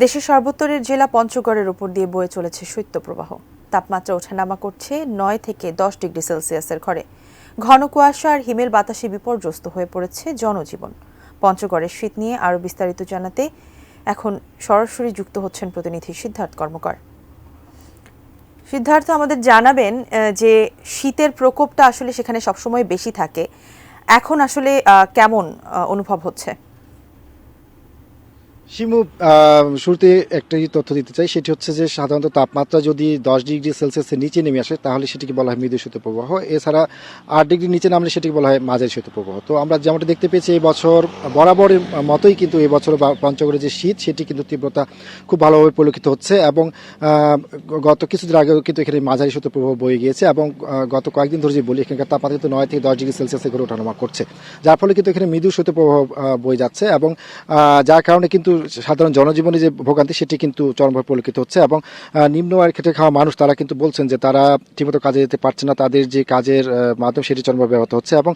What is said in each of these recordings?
দেশের সর্বোত্তরের জেলা পঞ্চগড়ের উপর দিয়ে বয়ে চলেছে শৈত্যপ্রবাহ। তাপমাত্রা ওঠানামা করছে 9 থেকে 10 ডিগ্রি সেলসিয়াসের ঘরে। ঘন কুয়াশা আর হিমেল বাতাসে বিপর্যস্ত হয়ে পড়েছে জনজীবন। পঞ্চগড়ের শীত নিয়ে আরও বিস্তারিত জানাতে এখন সরাসরি যুক্ত হচ্ছেন প্রতিনিধি সিদ্ধার্থ কর্মকার। সিদ্ধার্থ, আমাদের জানাবেন যে শীতের প্রকোপটা আসলে সেখানে সবসময় বেশি থাকে, এখন আসলে কেমন অনুভব হচ্ছে? শিমু, শুরুতে একটাই তথ্য দিতে চাই, সেটি হচ্ছে যে সাধারণত তাপমাত্রা যদি 10 ডিগ্রি সেলসিয়াসের নিচে নেমে আসে তাহলে সেটিকে বলা হয় মৃদু শৈত্যপ্রবাহ। এছাড়া 8 ডিগ্রি নিচে নামলে সেটিকে বলা হয় মাঝারি শৈত্যপ্রবাহ। তো আমরা যেমনটা দেখতে পেয়েছি এই বছর বরাবরের মতোই কিন্তু এই বছর পঞ্চগড়ের যে শীত সেটি কিন্তু তীব্রতা খুব ভালোভাবে পরিলক্ষিত হচ্ছে এবং গত কিছুদিন আগেও কিন্তু এখানে মাঝারি শৈত্যপ্রবাহ বয়ে গিয়েছে এবং গত কয়েকদিন ধরে যে বলি এখানকার তাপমাত্রা কিন্তু 9 থেকে 10 ডিগ্রি সেলসিয়াসের ঘরে ওঠানামা করছে, যার ফলে কিন্তু এখানে মৃদু শৈত্যপ্রবাহ বয়ে যাচ্ছে এবং যার কারণে কিন্তু সাধারণ জনজীবনে যে ভোগান্তি সেটি কিন্তু চরমভাবে পরিলক্ষিত হচ্ছে এবং নিম্ন আয়ের খেটে খাওয়া মানুষ তারা কিন্তু বলছেন যে তারা ঠিকমতো কাজে যেতে পারছে না, তাদের যে কাজের মাধ্যম সেটি চরমভাবে ব্যাহত হচ্ছে এবং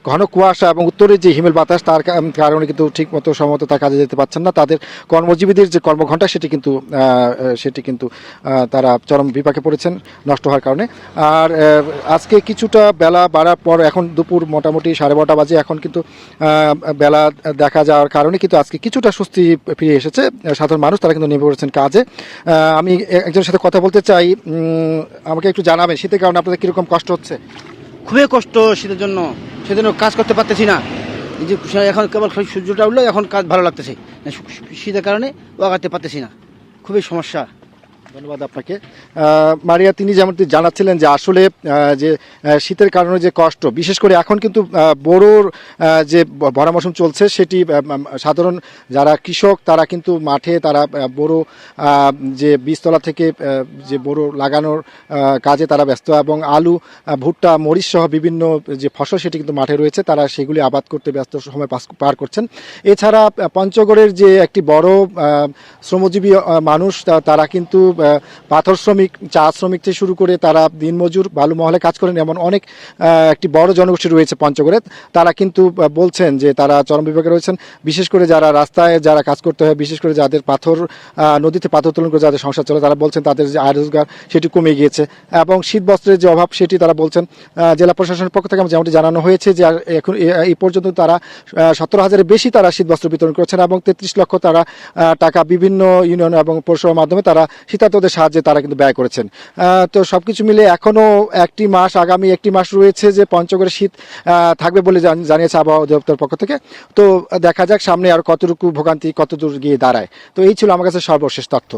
ঘন কুয়াশা এবং উত্তরের যে হিমেল বাতাস তার কারণে কিন্তু ঠিকমতো সময়মত তার কাজে যেতে পারছেন না। তাদের কর্মজীবীদের যে কর্মঘণ্টা সেটি কিন্তু তারা চরম বিপাকে পড়েছেন নষ্ট হওয়ার কারণে। আর আজকে কিছুটা বেলা বাড়ার পর এখন দুপুর মোটামুটি 12:30 বাজে, এখন কিন্তু বেলা দেখা যাওয়ার কারণে কিন্তু আজকে কিছুটা স্বস্তি ফিরে এসেছে সাধারণ মানুষ, তারা কিন্তু নেমে পড়েছেন কাজে। আমি একজনের সাথে কথা বলতে চাই, আমাকে একটু জানাবেন শীতের কারণে আপনাদের কিরকম কষ্ট হচ্ছে? খুবই কষ্ট শীতের জন্য, সেজন্য কাজ করতে পারতেছি না। এই যে এখন কেবল সূর্যটা উঠলো, এখন কাজ ভালো লাগতেছে, শীতের কারণে লাগাতে পারতেছি না, খুবই সমস্যা। ধন্যবাদ আপনাকে। মারিয়া, তিনি যেমন জানাচ্ছিলেন যে আসলে যে শীতের কারণে যে কষ্ট, বিশেষ করে এখন কিন্তু বোরোর যে ভরা মৌসুম চলছে সেটি সাধারণ যারা কৃষক তারা কিন্তু মাঠে তারা বোরো যে বীজতলা থেকে যে বোরো লাগানোর কাজে তারা ব্যস্ত এবং আলু, ভুট্টা, মরিচ সহ বিভিন্ন যে ফসল সেটি কিন্তু মাঠে রয়েছে, তারা সেগুলি আবাদ করতে ব্যস্ত সময় পার করছেন। এছাড়া পঞ্চগড়ের যে একটি বড় শ্রমজীবী মানুষ তারা কিন্তু পাথর শ্রমিক, চা শ্রমিক থেকে শুরু করে তারা দিনমজুর, বালু মহলে কাজ করেন, এমন অনেক একটি বড় জনগোষ্ঠী রয়েছে পঞ্চগড়ে। তারা কিন্তু বলছেন যে তারা চরম বিপাকে রয়েছেন, বিশেষ করে যারা রাস্তায় যারা কাজ করতে হয়, বিশেষ করে যাদের নদীতে পাথর উত্তোলন করে যাদের সংসার চলে, তারা বলছেন তাদের যে আয় রোজগার সেটি কমে গিয়েছে এবং শীত বস্ত্রের যে অভাব সেটি তারা বলছেন। জেলা প্রশাসনের পক্ষ থেকে যেমনটি জানানো হয়েছে যে এখন এই পর্যন্ত তারা 17,000-এর বেশি তারা শীত বস্ত্র বিতরণ করেছেন এবং 33 লক্ষ তারা টাকা বিভিন্ন ইউনিয়ন এবং পৌরসভার মাধ্যমে তারা শীতার্তদের সাহায্যে তারা কিন্তু ব্যয় করেছেন। তো সবকিছু মিলে এখনো আগামী একটি মাস রয়েছে যে পঞ্চগড়ে শীত থাকবে বলে জানিয়েছে আবহাওয়া অধিদপ্তর পক্ষ থেকে। তো দেখা যাক সামনে আর কতটুকু ভোগান্তি কতদূর গিয়ে দাঁড়ায়। তো এই ছিল আমার কাছে সর্বশেষ তথ্য।